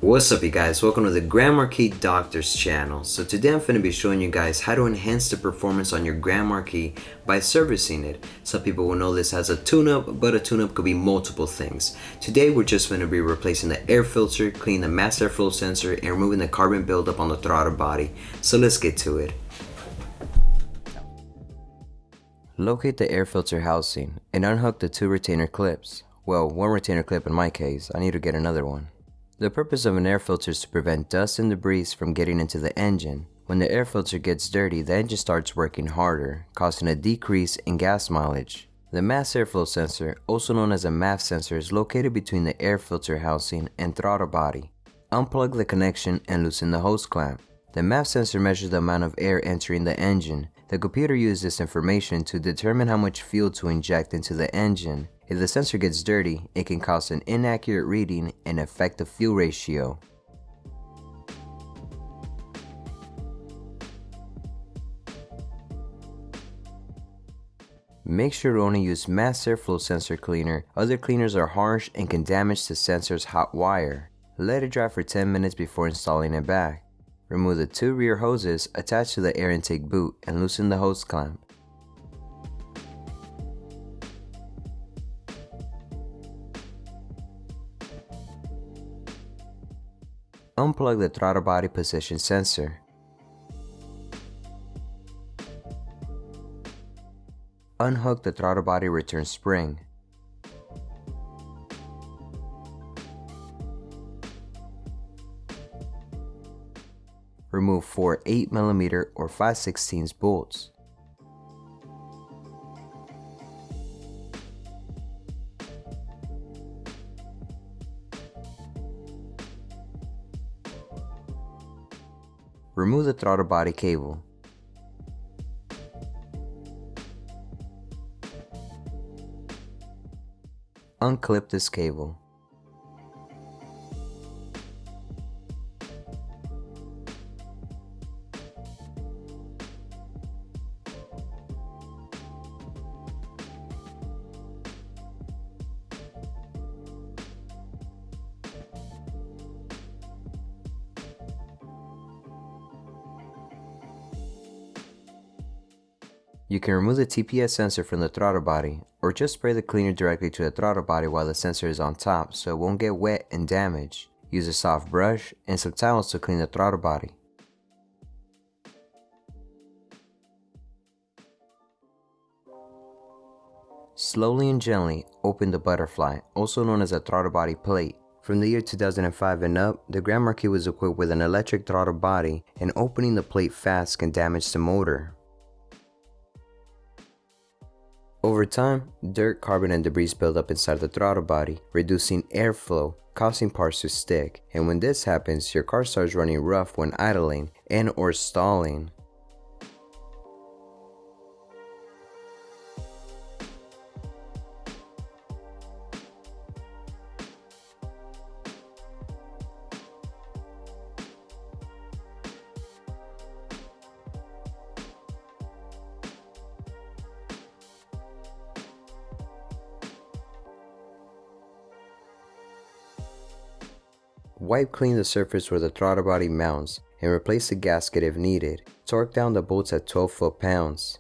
What's up you guys, welcome to the Grand Marquis Doctors channel. So today I'm going to be showing you guys how to enhance the performance on your Grand Marquis by servicing it. Some people will know this as a tune-up, but a tune-up could be multiple things. Today we're just going to be replacing the air filter, cleaning the mass airflow sensor, and removing the carbon buildup on the throttle body. So let's get to it. Locate the air filter housing and unhook the two retainer clips. Well, one retainer clip in my case, I need to get another one. The purpose of an air filter is to prevent dust and debris from getting into the engine. When the air filter gets dirty, the engine starts working harder, causing a decrease in gas mileage. The mass airflow sensor, also known as a MAF sensor, is located between the air filter housing and throttle body. Unplug the connection and loosen the hose clamp. The MAF sensor measures the amount of air entering the engine. The computer uses this information to determine how much fuel to inject into the engine. If the sensor gets dirty, it can cause an inaccurate reading and affect the fuel ratio. Make sure to only use mass airflow sensor cleaner. Other cleaners are harsh and can damage the sensor's hot wire. Let it dry for 10 minutes before installing it back. Remove the two rear hoses attached to the air intake boot and loosen the hose clamp. Unplug the throttle body position sensor. Unhook the throttle body return spring. Remove 4 8mm or 5/16 bolts. Remove the throttle body cable. Unclip this cable. You can remove the TPS sensor from the throttle body, or just spray the cleaner directly to the throttle body while the sensor is on top so it won't get wet and damaged. Use a soft brush and some towels to clean the throttle body. Slowly and gently open the butterfly, also known as a throttle body plate. From the year 2005 and up, the Grand Marquis was equipped with an electric throttle body, and opening the plate fast can damage the motor. Over time, dirt, carbon, and debris build up inside the throttle body, reducing airflow, causing parts to stick. And when this happens, your car starts running rough when idling and or stalling. Wipe clean the surface where the throttle body mounts and replace the gasket if needed. Torque down the bolts at 12 foot-pounds.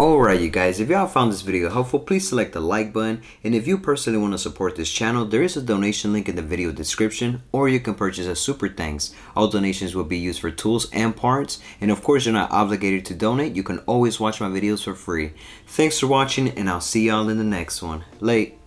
Alright you guys, if y'all found this video helpful, please select the like button, and if you personally want to support this channel, there is a donation link in the video description, or you can purchase a super thanks. All donations will be used for tools and parts, and of course you're not obligated to donate, you can always watch my videos for free. Thanks for watching, and I'll see y'all in the next one. Late.